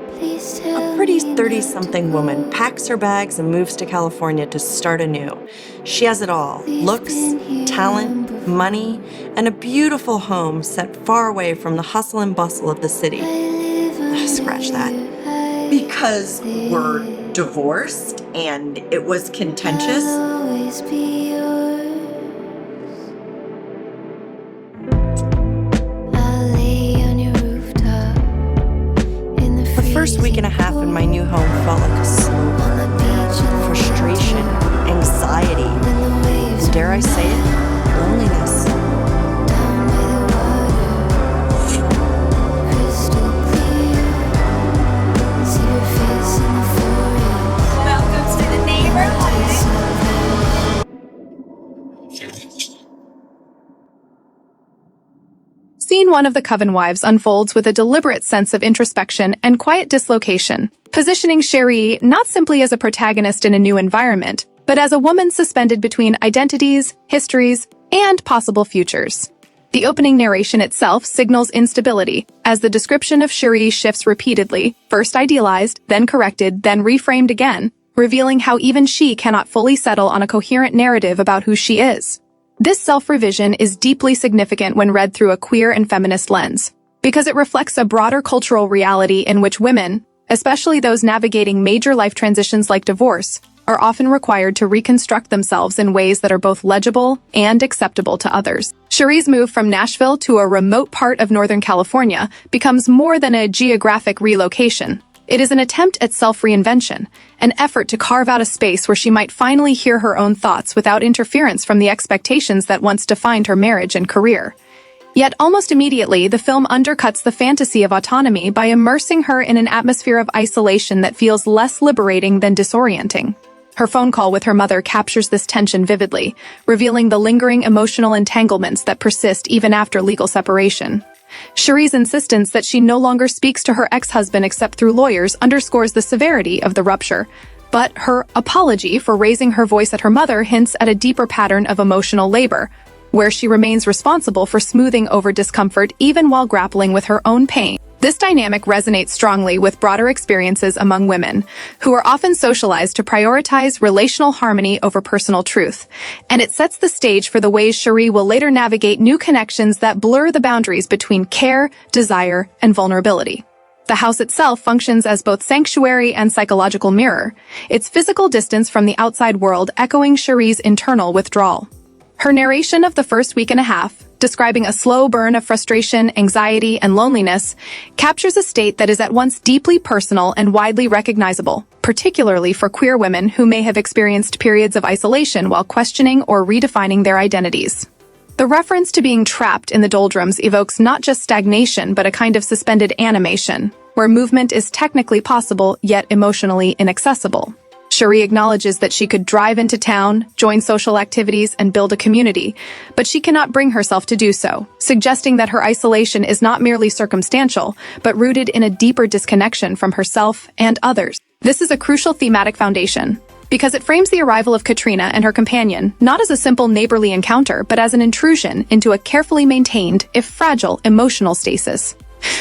A pretty 30-something woman packs her bags and moves to California to start anew. She has it all: looks, talent, money, and a beautiful home set far away from the hustle and bustle of the city. Scratch that. Because we're divorced and it was contentious. First week and a half in my new home felt like a slow burn. Frustration, anxiety, and dare I say it, loneliness. Welcome to the neighborhood. Scene 1 of The Coven Wives unfolds with a deliberate sense of introspection and quiet dislocation, positioning Cherie not simply as a protagonist in a new environment, but as a woman suspended between identities, histories, and possible futures. The opening narration itself signals instability, as the description of Cherie shifts repeatedly, first idealized, then corrected, then reframed again, revealing how even she cannot fully settle on a coherent narrative about who she is. This self-revision is deeply significant when read through a queer and feminist lens, because it reflects a broader cultural reality in which women, especially those navigating major life transitions like divorce, are often required to reconstruct themselves in ways that are both legible and acceptable to others. Cherie's move from Nashville to a remote part of Northern California becomes more than a geographic relocation. It is an attempt at self-reinvention, an effort to carve out a space where she might finally hear her own thoughts without interference from the expectations that once defined her marriage and career. Yet almost immediately, the film undercuts the fantasy of autonomy by immersing her in an atmosphere of isolation that feels less liberating than disorienting. Her phone call with her mother captures this tension vividly, revealing the lingering emotional entanglements that persist even after legal separation. Cherie's insistence that she no longer speaks to her ex-husband except through lawyers underscores the severity of the rupture, but her apology for raising her voice at her mother hints at a deeper pattern of emotional labor, where she remains responsible for smoothing over discomfort even while grappling with her own pain. This dynamic resonates strongly with broader experiences among women, who are often socialized to prioritize relational harmony over personal truth, and it sets the stage for the ways Cherie will later navigate new connections that blur the boundaries between care, desire, and vulnerability. The house itself functions as both sanctuary and psychological mirror, its physical distance from the outside world echoing Cherie's internal withdrawal. Her narration of the first week and a half, describing a slow burn of frustration, anxiety, and loneliness, captures a state that is at once deeply personal and widely recognizable, particularly for queer women who may have experienced periods of isolation while questioning or redefining their identities. The reference to being trapped in the doldrums evokes not just stagnation but a kind of suspended animation, where movement is technically possible yet emotionally inaccessible. Cherie acknowledges that she could drive into town, join social activities, and build a community, but she cannot bring herself to do so, suggesting that her isolation is not merely circumstantial, but rooted in a deeper disconnection from herself and others. This is a crucial thematic foundation, because it frames the arrival of Katrina and her companion not as a simple neighborly encounter, but as an intrusion into a carefully maintained, if fragile, emotional stasis.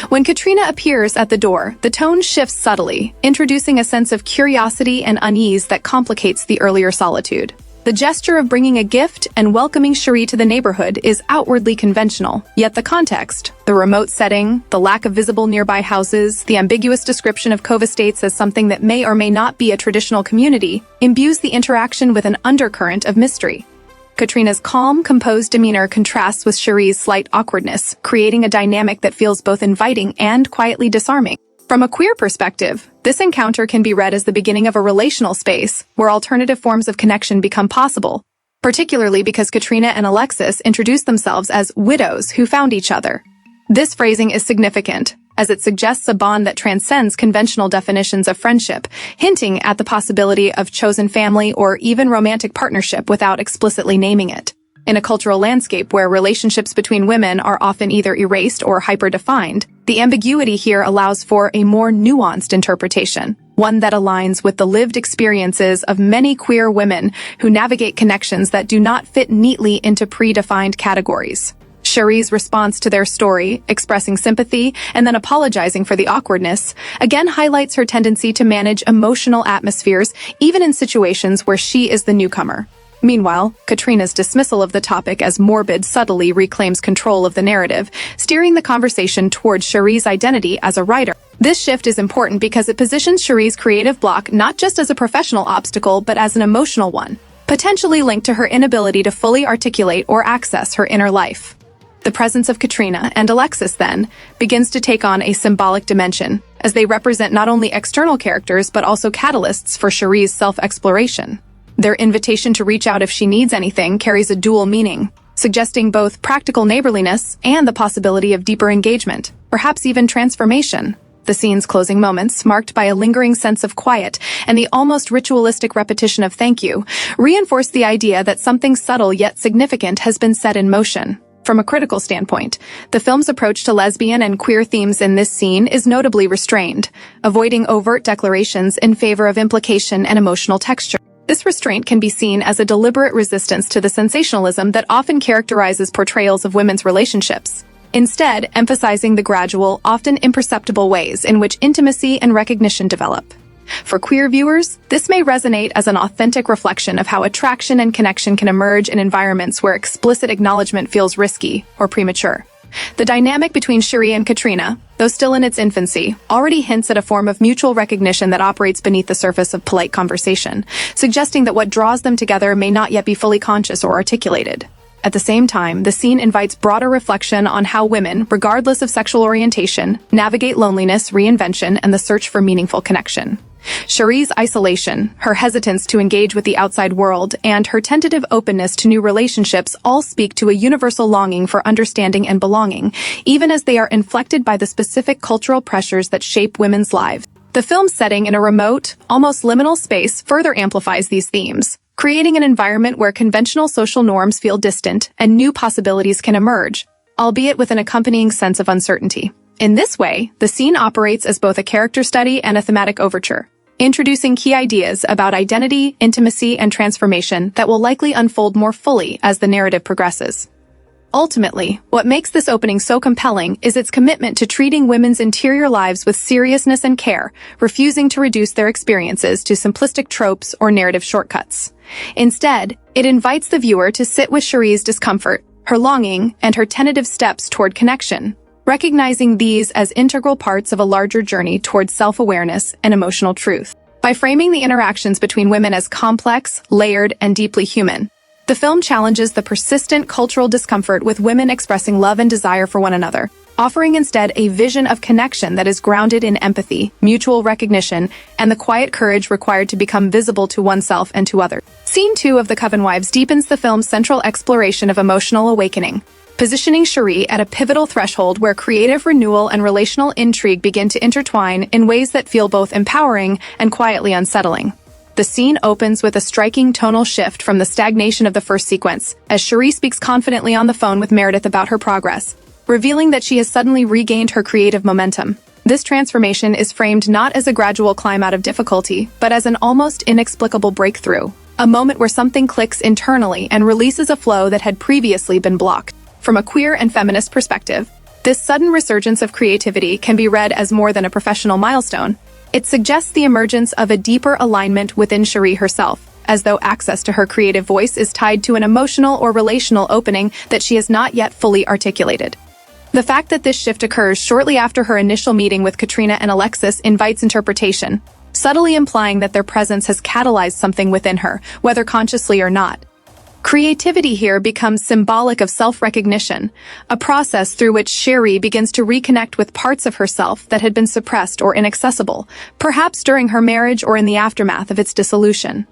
When Katrina appears at the door, the tone shifts subtly, introducing a sense of curiosity and unease that complicates the earlier solitude. The gesture of bringing a gift and welcoming Cherie to the neighborhood is outwardly conventional, yet the context, the remote setting, the lack of visible nearby houses, the ambiguous description of Cove Estates as something that may or may not be a traditional community, imbues the interaction with an undercurrent of mystery. Katrina's calm, composed demeanor contrasts with Cherie's slight awkwardness, creating a dynamic that feels both inviting and quietly disarming. From a queer perspective, this encounter can be read as the beginning of a relational space where alternative forms of connection become possible, particularly because Katrina and Alexis introduce themselves as widows who found each other. This phrasing is significant, as it suggests a bond that transcends conventional definitions of friendship, hinting at the possibility of chosen family or even romantic partnership without explicitly naming it. In a cultural landscape where relationships between women are often either erased or hyper-defined, the ambiguity here allows for a more nuanced interpretation, one that aligns with the lived experiences of many queer women who navigate connections that do not fit neatly into predefined categories. Cherie's response to their story, expressing sympathy and then apologizing for the awkwardness, again highlights her tendency to manage emotional atmospheres even in situations where she is the newcomer. Meanwhile, Katrina's dismissal of the topic as morbid subtly reclaims control of the narrative, steering the conversation towards Cherie's identity as a writer. This shift is important because it positions Cherie's creative block not just as a professional obstacle but as an emotional one, potentially linked to her inability to fully articulate or access her inner life. The presence of Katrina and Alexis, then, begins to take on a symbolic dimension, as they represent not only external characters but also catalysts for Cherie's self-exploration. Their invitation to reach out if she needs anything carries a dual meaning, suggesting both practical neighborliness and the possibility of deeper engagement, perhaps even transformation. The scene's closing moments, marked by a lingering sense of quiet and the almost ritualistic repetition of thank you, reinforce the idea that something subtle yet significant has been set in motion. From a critical standpoint, the film's approach to lesbian and queer themes in this scene is notably restrained, avoiding overt declarations in favor of implication and emotional texture. This restraint can be seen as a deliberate resistance to the sensationalism that often characterizes portrayals of women's relationships, instead emphasizing the gradual, often imperceptible ways in which intimacy and recognition develop. For queer viewers, this may resonate as an authentic reflection of how attraction and connection can emerge in environments where explicit acknowledgement feels risky or premature. The dynamic between Cherie and Katrina, though still in its infancy, already hints at a form of mutual recognition that operates beneath the surface of polite conversation, suggesting that what draws them together may not yet be fully conscious or articulated. At the same time, the scene invites broader reflection on how women, regardless of sexual orientation, navigate loneliness, reinvention, and the search for meaningful connection. Cherie's isolation, her hesitance to engage with the outside world, and her tentative openness to new relationships all speak to a universal longing for understanding and belonging, even as they are inflected by the specific cultural pressures that shape women's lives. The film's setting in a remote, almost liminal space further amplifies these themes, creating an environment where conventional social norms feel distant and new possibilities can emerge, albeit with an accompanying sense of uncertainty. In this way, the scene operates as both a character study and a thematic overture, introducing key ideas about identity, intimacy, and transformation that will likely unfold more fully as the narrative progresses. Ultimately, what makes this opening so compelling is its commitment to treating women's interior lives with seriousness and care, refusing to reduce their experiences to simplistic tropes or narrative shortcuts. Instead, it invites the viewer to sit with Cherie's discomfort, her longing, and her tentative steps toward connection, recognizing these as integral parts of a larger journey towards self-awareness and emotional truth. By framing the interactions between women as complex, layered, and deeply human, the film challenges the persistent cultural discomfort with women expressing love and desire for one another, offering instead a vision of connection that is grounded in empathy, mutual recognition, and the quiet courage required to become visible to oneself and to others. Scene 2 of The Coven Wives deepens the film's central exploration of emotional awakening, positioning Cherie at a pivotal threshold where creative renewal and relational intrigue begin to intertwine in ways that feel both empowering and quietly unsettling. The scene opens with a striking tonal shift from the stagnation of the first sequence, as Cherie speaks confidently on the phone with Meredith about her progress, revealing that she has suddenly regained her creative momentum. This transformation is framed not as a gradual climb out of difficulty, but as an almost inexplicable breakthrough, a moment where something clicks internally and releases a flow that had previously been blocked. From a queer and feminist perspective, this sudden resurgence of creativity can be read as more than a professional milestone. It suggests the emergence of a deeper alignment within Cherie herself, as though access to her creative voice is tied to an emotional or relational opening that she has not yet fully articulated. The fact that this shift occurs shortly after her initial meeting with Katrina and Alexis invites interpretation, subtly implying that their presence has catalyzed something within her, whether consciously or not. Creativity here becomes symbolic of self-recognition, a process through which Cherie begins to reconnect with parts of herself that had been suppressed or inaccessible, perhaps during her marriage or in the aftermath of its dissolution.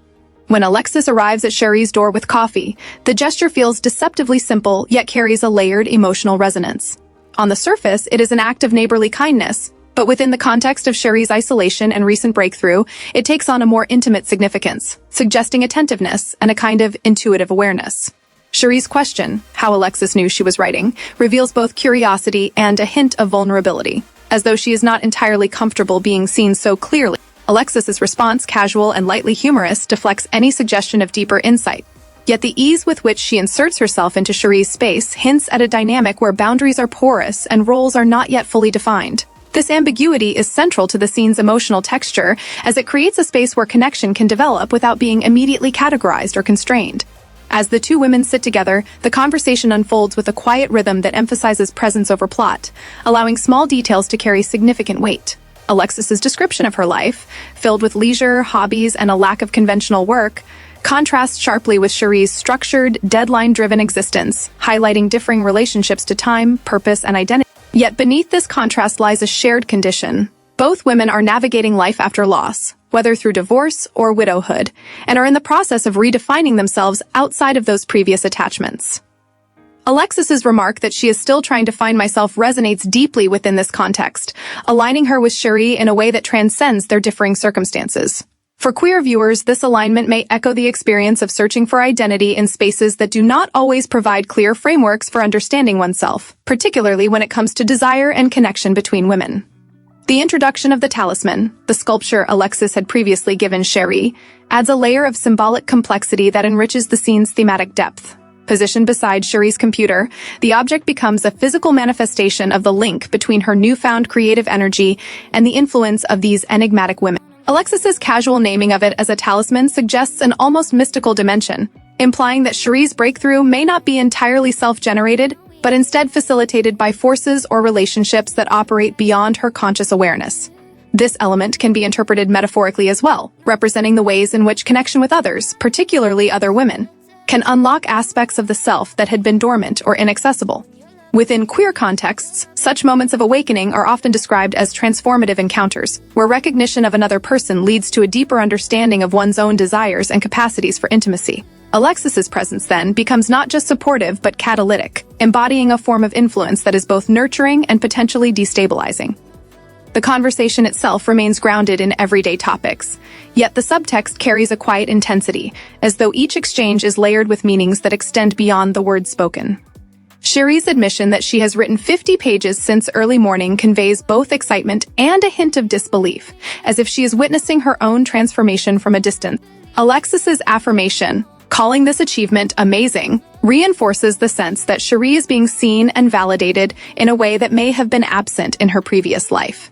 When Alexis arrives at Cherie's door with coffee, the gesture feels deceptively simple yet carries a layered emotional resonance. On the surface, it is an act of neighborly kindness, but within the context of Cherie's isolation and recent breakthrough, it takes on a more intimate significance, suggesting attentiveness and a kind of intuitive awareness. Cherie's question, how Alexis knew she was writing, reveals both curiosity and a hint of vulnerability, as though she is not entirely comfortable being seen so clearly. Alexis's response, casual and lightly humorous, deflects any suggestion of deeper insight. Yet the ease with which she inserts herself into Cherie's space hints at a dynamic where boundaries are porous and roles are not yet fully defined. This ambiguity is central to the scene's emotional texture, as it creates a space where connection can develop without being immediately categorized or constrained. As the two women sit together, the conversation unfolds with a quiet rhythm that emphasizes presence over plot, allowing small details to carry significant weight. Alexis's description of her life, filled with leisure, hobbies, and a lack of conventional work, contrasts sharply with Cherie's structured, deadline-driven existence, highlighting differing relationships to time, purpose, and identity. Yet beneath this contrast lies a shared condition. Both women are navigating life after loss, whether through divorce or widowhood, and are in the process of redefining themselves outside of those previous attachments. Alexis's remark that she is still trying to find myself resonates deeply within this context, aligning her with Cherie in a way that transcends their differing circumstances. For queer viewers, this alignment may echo the experience of searching for identity in spaces that do not always provide clear frameworks for understanding oneself, particularly when it comes to desire and connection between women. The introduction of the talisman, the sculpture Alexis had previously given Cherie, adds a layer of symbolic complexity that enriches the scene's thematic depth. Positioned beside Cherie's computer, the object becomes a physical manifestation of the link between her newfound creative energy and the influence of these enigmatic women. Alexis's casual naming of it as a talisman suggests an almost mystical dimension, implying that Cherie's breakthrough may not be entirely self-generated, but instead facilitated by forces or relationships that operate beyond her conscious awareness. This element can be interpreted metaphorically as well, representing the ways in which connection with others, particularly other women, can unlock aspects of the self that had been dormant or inaccessible. Within queer contexts, such moments of awakening are often described as transformative encounters, where recognition of another person leads to a deeper understanding of one's own desires and capacities for intimacy. Alexis's presence then becomes not just supportive but catalytic, embodying a form of influence that is both nurturing and potentially destabilizing. The conversation itself remains grounded in everyday topics, yet the subtext carries a quiet intensity, as though each exchange is layered with meanings that extend beyond the words spoken. Cherie's admission that she has written 50 pages since early morning conveys both excitement and a hint of disbelief, as if she is witnessing her own transformation from a distance. Alexis's affirmation, calling this achievement amazing, reinforces the sense that Cherie is being seen and validated in a way that may have been absent in her previous life.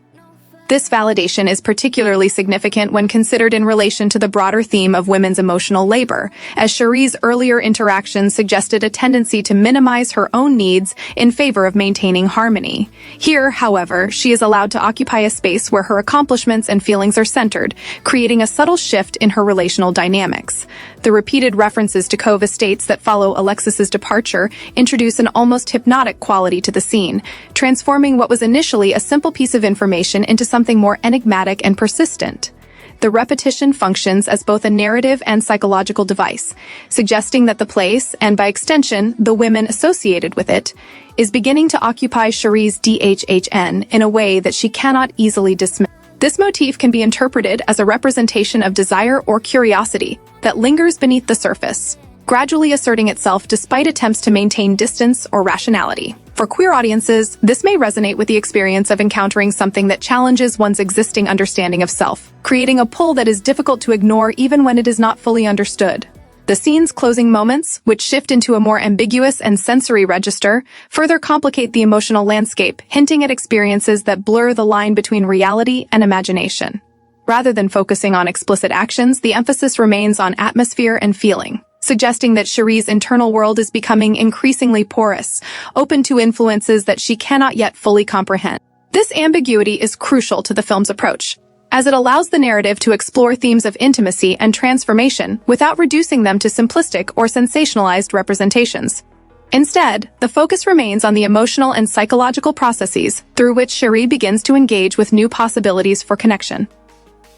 This validation is particularly significant when considered in relation to the broader theme of women's emotional labor, as Cherie's earlier interactions suggested a tendency to minimize her own needs in favor of maintaining harmony. Here, however, she is allowed to occupy a space where her accomplishments and feelings are centered, creating a subtle shift in her relational dynamics. The repeated references to Cove estates that follow Alexis's departure introduce an almost hypnotic quality to the scene, transforming what was initially a simple piece of information into something more enigmatic and persistent. The repetition functions as both a narrative and psychological device, suggesting that the place, and by extension, the women associated with it, is beginning to occupy Cherie's DHHN in a way that she cannot easily dismiss. This motif can be interpreted as a representation of desire or curiosity that lingers beneath the surface, gradually asserting itself despite attempts to maintain distance or rationality. For queer audiences, this may resonate with the experience of encountering something that challenges one's existing understanding of self, creating a pull that is difficult to ignore even when it is not fully understood. The scene's closing moments, which shift into a more ambiguous and sensory register, further complicate the emotional landscape, hinting at experiences that blur the line between reality and imagination. Rather than focusing on explicit actions, the emphasis remains on atmosphere and feeling, suggesting that Cherie's internal world is becoming increasingly porous, open to influences that she cannot yet fully comprehend. This ambiguity is crucial to the film's approach, as it allows the narrative to explore themes of intimacy and transformation without reducing them to simplistic or sensationalized representations. Instead, the focus remains on the emotional and psychological processes through which Cherie begins to engage with new possibilities for connection.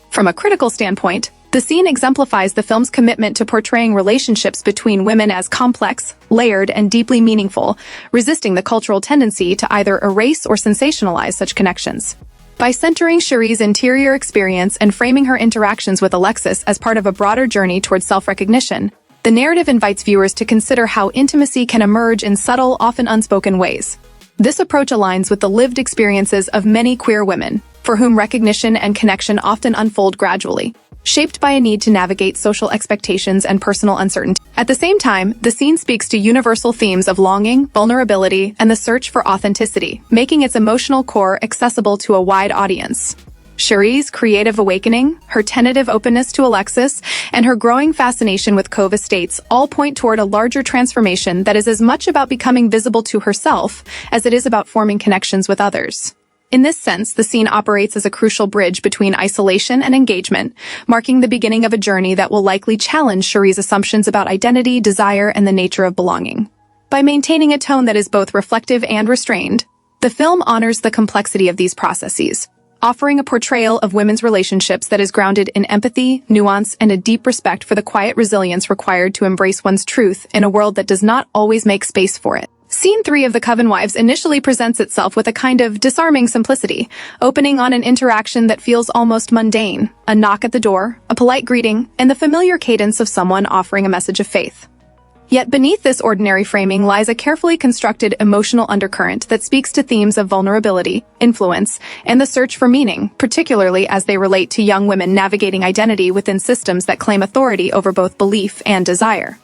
From a critical standpoint, the scene exemplifies the film's commitment to portraying relationships between women as complex, layered, and deeply meaningful, resisting the cultural tendency to either erase or sensationalize such connections. By centering Cherie's interior experience and framing her interactions with Alexis as part of a broader journey towards self-recognition, the narrative invites viewers to consider how intimacy can emerge in subtle, often unspoken ways. This approach aligns with the lived experiences of many queer women, for whom recognition and connection often unfold gradually, shaped by a need to navigate social expectations and personal uncertainty. At the same time, the scene speaks to universal themes of longing, vulnerability, and the search for authenticity, making its emotional core accessible to a wide audience. Cherie's creative awakening, her tentative openness to Alexis, and her growing fascination with Cove Estates all point toward a larger transformation that is as much about becoming visible to herself as it is about forming connections with others. In this sense, the scene operates as a crucial bridge between isolation and engagement, marking the beginning of a journey that will likely challenge Cherie's assumptions about identity, desire, and the nature of belonging. By maintaining a tone that is both reflective and restrained, the film honors the complexity of these processes, offering a portrayal of women's relationships that is grounded in empathy, nuance, and a deep respect for the quiet resilience required to embrace one's truth in a world that does not always make space for it. Scene 3 of The Coven Wives initially presents itself with a kind of disarming simplicity, opening on an interaction that feels almost mundane, a knock at the door, a polite greeting, and the familiar cadence of someone offering a message of faith. Yet beneath this ordinary framing lies a carefully constructed emotional undercurrent that speaks to themes of vulnerability, influence, and the search for meaning, particularly as they relate to young women navigating identity within systems that claim authority over both belief and desire.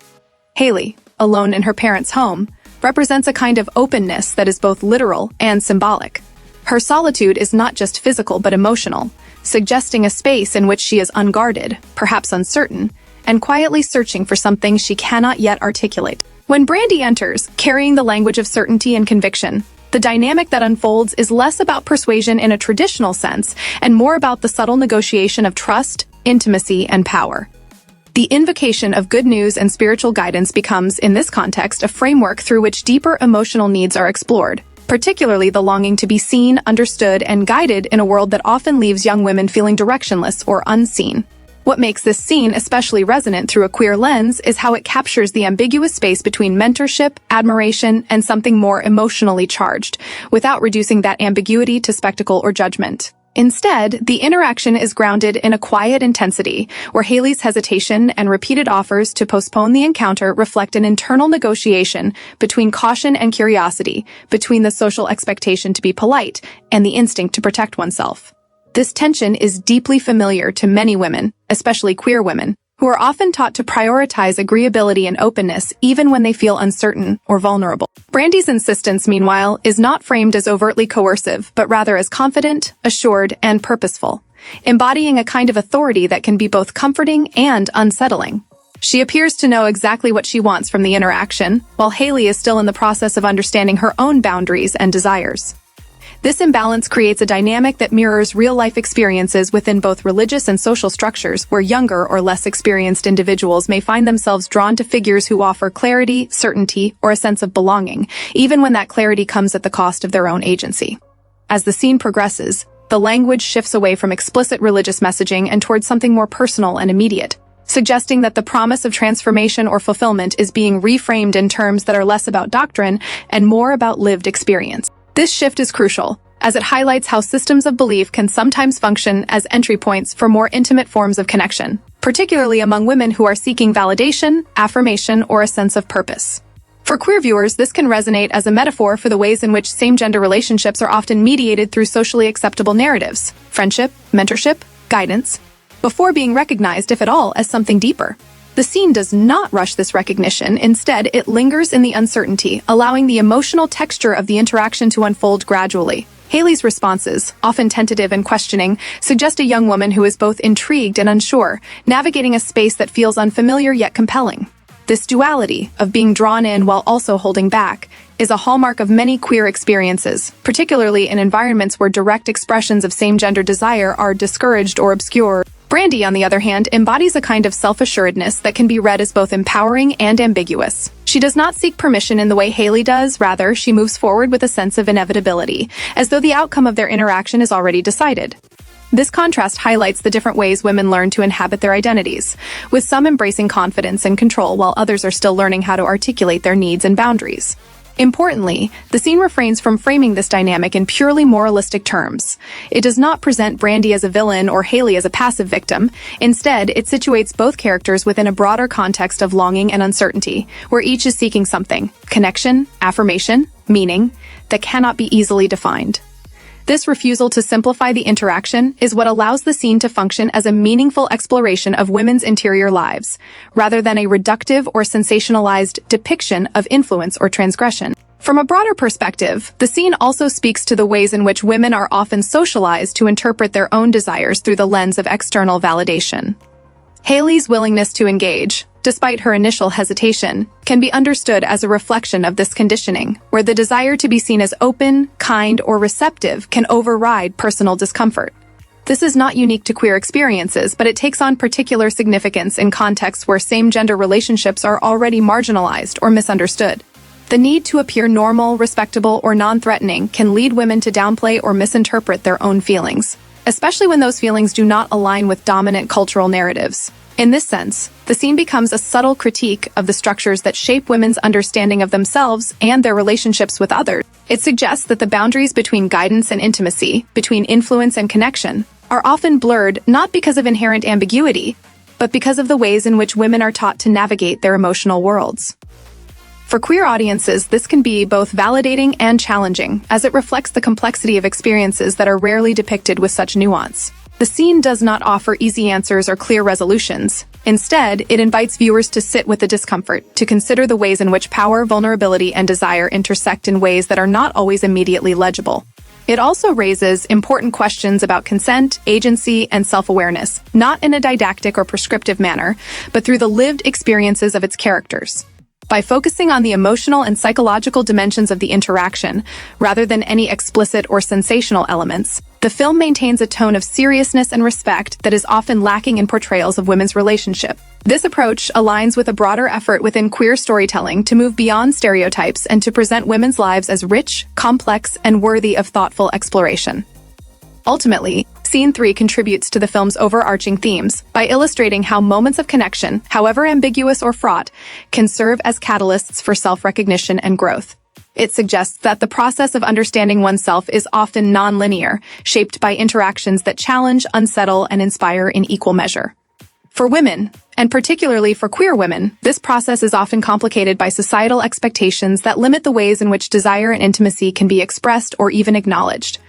Haley, alone in her parents' home, represents a kind of openness that is both literal and symbolic. Her solitude is not just physical but emotional, suggesting a space in which she is unguarded, perhaps uncertain, and quietly searching for something she cannot yet articulate. When Brandy enters, carrying the language of certainty and conviction, the dynamic that unfolds is less about persuasion in a traditional sense and more about the subtle negotiation of trust, intimacy, and power. The invocation of good news and spiritual guidance becomes, in this context, a framework through which deeper emotional needs are explored, particularly the longing to be seen, understood, and guided in a world that often leaves young women feeling directionless or unseen. What makes this scene especially resonant through a queer lens is how it captures the ambiguous space between mentorship, admiration, and something more emotionally charged, without reducing that ambiguity to spectacle or judgment. Instead, the interaction is grounded in a quiet intensity, where Haley's hesitation and repeated offers to postpone the encounter reflect an internal negotiation between caution and curiosity, between the social expectation to be polite and the instinct to protect oneself. This tension is deeply familiar to many women, especially queer women, who are often taught to prioritize agreeability and openness even when they feel uncertain or vulnerable. Brandy's insistence, meanwhile, is not framed as overtly coercive, but rather as confident, assured, and purposeful, embodying a kind of authority that can be both comforting and unsettling. She appears to know exactly what she wants from the interaction, while Haley is still in the process of understanding her own boundaries and desires. This imbalance creates a dynamic that mirrors real-life experiences within both religious and social structures, where younger or less experienced individuals may find themselves drawn to figures who offer clarity, certainty, or a sense of belonging, even when that clarity comes at the cost of their own agency. As the scene progresses, the language shifts away from explicit religious messaging and towards something more personal and immediate, suggesting that the promise of transformation or fulfillment is being reframed in terms that are less about doctrine and more about lived experience. This shift is crucial, as it highlights how systems of belief can sometimes function as entry points for more intimate forms of connection, particularly among women who are seeking validation, affirmation, or a sense of purpose. For queer viewers, this can resonate as a metaphor for the ways in which same-gender relationships are often mediated through socially acceptable narratives, friendship, mentorship, guidance, before being recognized, if at all, as something deeper. The scene does not rush this recognition. Instead, it lingers in the uncertainty, allowing the emotional texture of the interaction to unfold gradually. Haley's responses, often tentative and questioning, suggest a young woman who is both intrigued and unsure, navigating a space that feels unfamiliar yet compelling. This duality, of being drawn in while also holding back, is a hallmark of many queer experiences, particularly in environments where direct expressions of same-gender desire are discouraged or obscured. Brandy, on the other hand, embodies a kind of self-assuredness that can be read as both empowering and ambiguous. She does not seek permission in the way Haley does, rather, she moves forward with a sense of inevitability, as though the outcome of their interaction is already decided. This contrast highlights the different ways women learn to inhabit their identities, with some embracing confidence and control while others are still learning how to articulate their needs and boundaries. Importantly, the scene refrains from framing this dynamic in purely moralistic terms. It does not present Brandy as a villain or Haley as a passive victim. Instead, it situates both characters within a broader context of longing and uncertainty, where each is seeking something, connection, affirmation, meaning, that cannot be easily defined. This refusal to simplify the interaction is what allows the scene to function as a meaningful exploration of women's interior lives, rather than a reductive or sensationalized depiction of influence or transgression. From a broader perspective, the scene also speaks to the ways in which women are often socialized to interpret their own desires through the lens of external validation. Haley's willingness to engage, despite her initial hesitation, can be understood as a reflection of this conditioning, where the desire to be seen as open, kind, or receptive can override personal discomfort. This is not unique to queer experiences, but it takes on particular significance in contexts where same-gender relationships are already marginalized or misunderstood. The need to appear normal, respectable, or non-threatening can lead women to downplay or misinterpret their own feelings, especially when those feelings do not align with dominant cultural narratives. In this sense, the scene becomes a subtle critique of the structures that shape women's understanding of themselves and their relationships with others. It suggests that the boundaries between guidance and intimacy, between influence and connection, are often blurred not because of inherent ambiguity, but because of the ways in which women are taught to navigate their emotional worlds. For queer audiences, this can be both validating and challenging, as it reflects the complexity of experiences that are rarely depicted with such nuance. The scene does not offer easy answers or clear resolutions. Instead, it invites viewers to sit with the discomfort, to consider the ways in which power, vulnerability, and desire intersect in ways that are not always immediately legible. It also raises important questions about consent, agency, and self-awareness, not in a didactic or prescriptive manner, but through the lived experiences of its characters. By focusing on the emotional and psychological dimensions of the interaction, rather than any explicit or sensational elements, the film maintains a tone of seriousness and respect that is often lacking in portrayals of women's relationship. This approach aligns with a broader effort within queer storytelling to move beyond stereotypes and to present women's lives as rich, complex, and worthy of thoughtful exploration. Ultimately, Scene 3 contributes to the film's overarching themes by illustrating how moments of connection, however ambiguous or fraught, can serve as catalysts for self-recognition and growth. It suggests that the process of understanding oneself is often non-linear, shaped by interactions that challenge, unsettle, and inspire in equal measure. For women, and particularly for queer women, this process is often complicated by societal expectations that limit the ways in which desire and intimacy can be expressed or even acknowledged.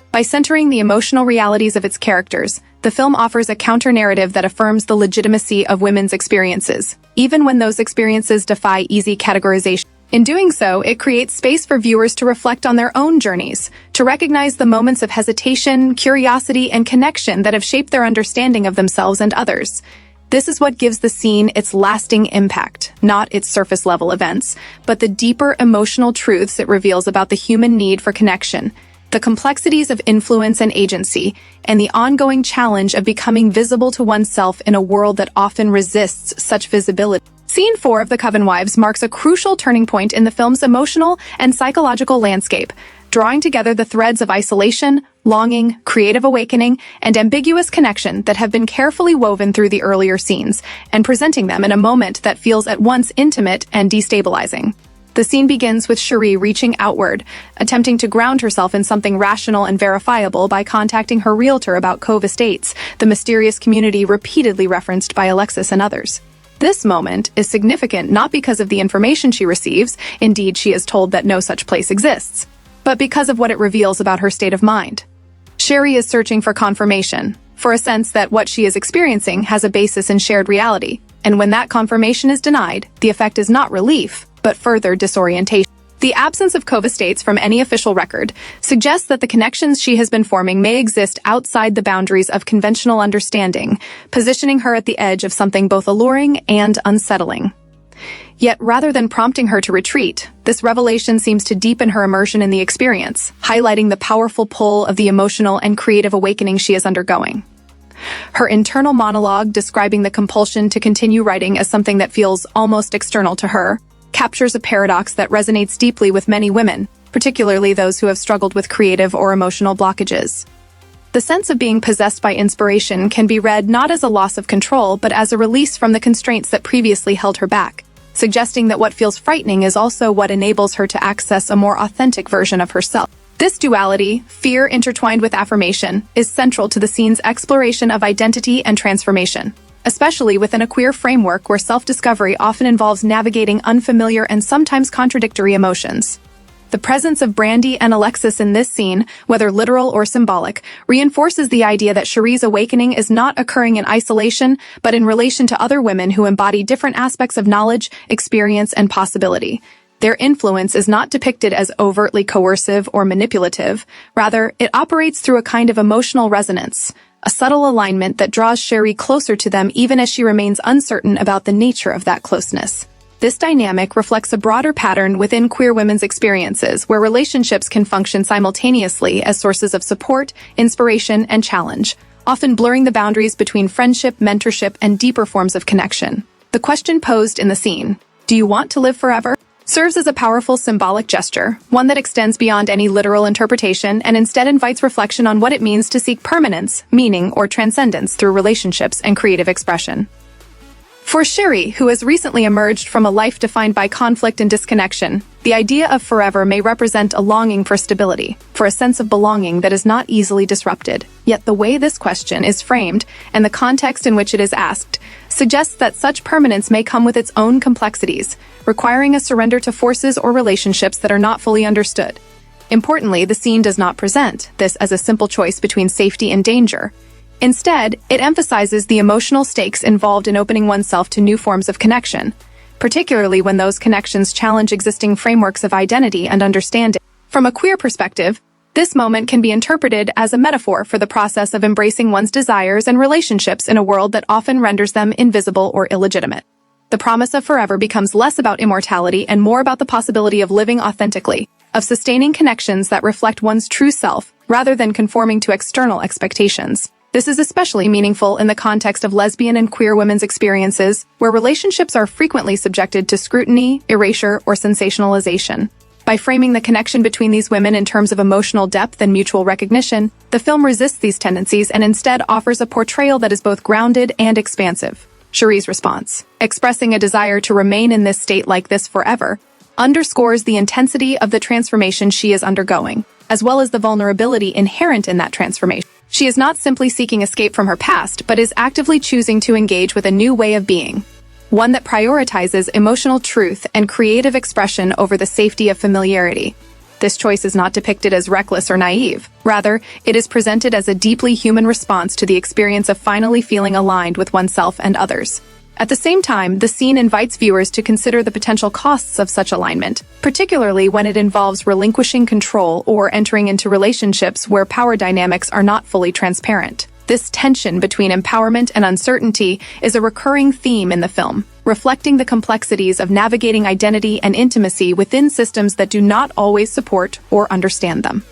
By centering the emotional realities of its characters, the film offers a counter-narrative that affirms the legitimacy of women's experiences, even when those experiences defy easy categorization. In doing so, it creates space for viewers to reflect on their own journeys, to recognize the moments of hesitation, curiosity, and connection that have shaped their understanding of themselves and others. This is what gives the scene its lasting impact, not its surface-level events, but the deeper emotional truths it reveals about the human need for connection, the complexities of influence and agency, and the ongoing challenge of becoming visible to oneself in a world that often resists such visibility. Scene 4 of The Coven Wives marks a crucial turning point in the film's emotional and psychological landscape, drawing together the threads of isolation, longing, creative awakening, and ambiguous connection that have been carefully woven through the earlier scenes, and presenting them in a moment that feels at once intimate and destabilizing. The scene begins with Cherie reaching outward, attempting to ground herself in something rational and verifiable by contacting her realtor about Cove Estates, the mysterious community repeatedly referenced by Alexis and others. This moment is significant not because of the information she receives, indeed she is told that no such place exists, but because of what it reveals about her state of mind. Cherie is searching for confirmation, for a sense that what she is experiencing has a basis in shared reality, and when that confirmation is denied, the effect is not relief, but further disorientation. The absence of Cove Estates from any official record suggests that the connections she has been forming may exist outside the boundaries of conventional understanding, positioning her at the edge of something both alluring and unsettling. Yet, rather than prompting her to retreat, this revelation seems to deepen her immersion in the experience, highlighting the powerful pull of the emotional and creative awakening she is undergoing. Her internal monologue, describing the compulsion to continue writing as something that feels almost external to her, captures a paradox that resonates deeply with many women, particularly those who have struggled with creative or emotional blockages. The sense of being possessed by inspiration can be read not as a loss of control, but as a release from the constraints that previously held her back, suggesting that what feels frightening is also what enables her to access a more authentic version of herself. This duality, fear intertwined with affirmation, is central to the scene's exploration of identity and transformation, especially within a queer framework where self-discovery often involves navigating unfamiliar and sometimes contradictory emotions. The presence of Brandy and Alexis in this scene, whether literal or symbolic, reinforces the idea that Cherie's awakening is not occurring in isolation, but in relation to other women who embody different aspects of knowledge, experience, and possibility. Their influence is not depicted as overtly coercive or manipulative. Rather, it operates through a kind of emotional resonance, a subtle alignment that draws Cherie closer to them even as she remains uncertain about the nature of that closeness. This dynamic reflects a broader pattern within queer women's experiences, where relationships can function simultaneously as sources of support, inspiration, and challenge, often blurring the boundaries between friendship, mentorship, and deeper forms of connection. The question posed in the scene, "Do you want to live forever?" serves as a powerful symbolic gesture, one that extends beyond any literal interpretation and instead invites reflection on what it means to seek permanence, meaning, or transcendence through relationships and creative expression. For Cherie, who has recently emerged from a life defined by conflict and disconnection, the idea of forever may represent a longing for stability, for a sense of belonging that is not easily disrupted. Yet the way this question is framed, and the context in which it is asked, suggests that such permanence may come with its own complexities, requiring a surrender to forces or relationships that are not fully understood. Importantly, the scene does not present this as a simple choice between safety and danger. Instead, it emphasizes the emotional stakes involved in opening oneself to new forms of connection, particularly when those connections challenge existing frameworks of identity and understanding. From a queer perspective, this moment can be interpreted as a metaphor for the process of embracing one's desires and relationships in a world that often renders them invisible or illegitimate. The promise of forever becomes less about immortality and more about the possibility of living authentically, of sustaining connections that reflect one's true self, rather than conforming to external expectations. This is especially meaningful in the context of lesbian and queer women's experiences, where relationships are frequently subjected to scrutiny, erasure, or sensationalization. By framing the connection between these women in terms of emotional depth and mutual recognition, the film resists these tendencies and instead offers a portrayal that is both grounded and expansive. Cherie's response, expressing a desire to remain in this state like this forever, underscores the intensity of the transformation she is undergoing, as well as the vulnerability inherent in that transformation. She is not simply seeking escape from her past, but is actively choosing to engage with a new way of being, one that prioritizes emotional truth and creative expression over the safety of familiarity. This choice is not depicted as reckless or naive. Rather, it is presented as a deeply human response to the experience of finally feeling aligned with oneself and others. At the same time, the scene invites viewers to consider the potential costs of such alignment, particularly when it involves relinquishing control or entering into relationships where power dynamics are not fully transparent. This tension between empowerment and uncertainty is a recurring theme in the film, reflecting the complexities of navigating identity and intimacy within systems that do not always support or understand them.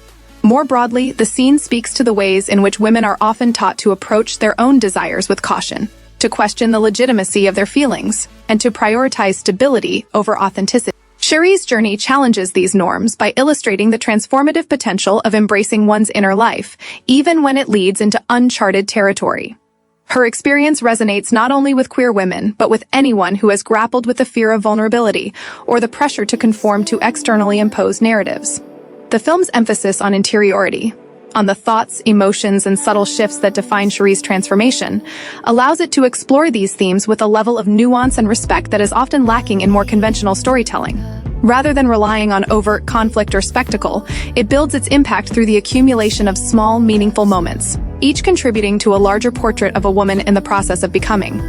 More broadly, the scene speaks to the ways in which women are often taught to approach their own desires with caution, to question the legitimacy of their feelings, and to prioritize stability over authenticity. Cherie's journey challenges these norms by illustrating the transformative potential of embracing one's inner life, even when it leads into uncharted territory. Her experience resonates not only with queer women, but with anyone who has grappled with the fear of vulnerability or the pressure to conform to externally imposed narratives. The film's emphasis on interiority, on the thoughts, emotions, and subtle shifts that define Cherie's transformation, allows it to explore these themes with a level of nuance and respect that is often lacking in more conventional storytelling. Rather than relying on overt conflict or spectacle, it builds its impact through the accumulation of small, meaningful moments, each contributing to a larger portrait of a woman in the process of becoming.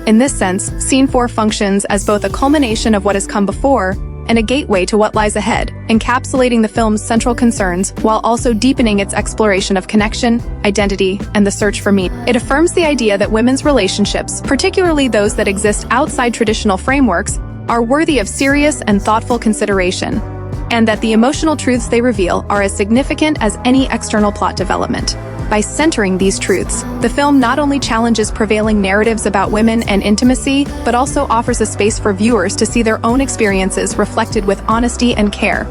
In this sense, Scene 4 functions as both a culmination of what has come before and a gateway to what lies ahead, encapsulating the film's central concerns while also deepening its exploration of connection, identity, and the search for meaning. It affirms the idea that women's relationships, particularly those that exist outside traditional frameworks, are worthy of serious and thoughtful consideration, and that the emotional truths they reveal are as significant as any external plot development. By centering these truths, the film not only challenges prevailing narratives about women and intimacy, but also offers a space for viewers to see their own experiences reflected with honesty and care.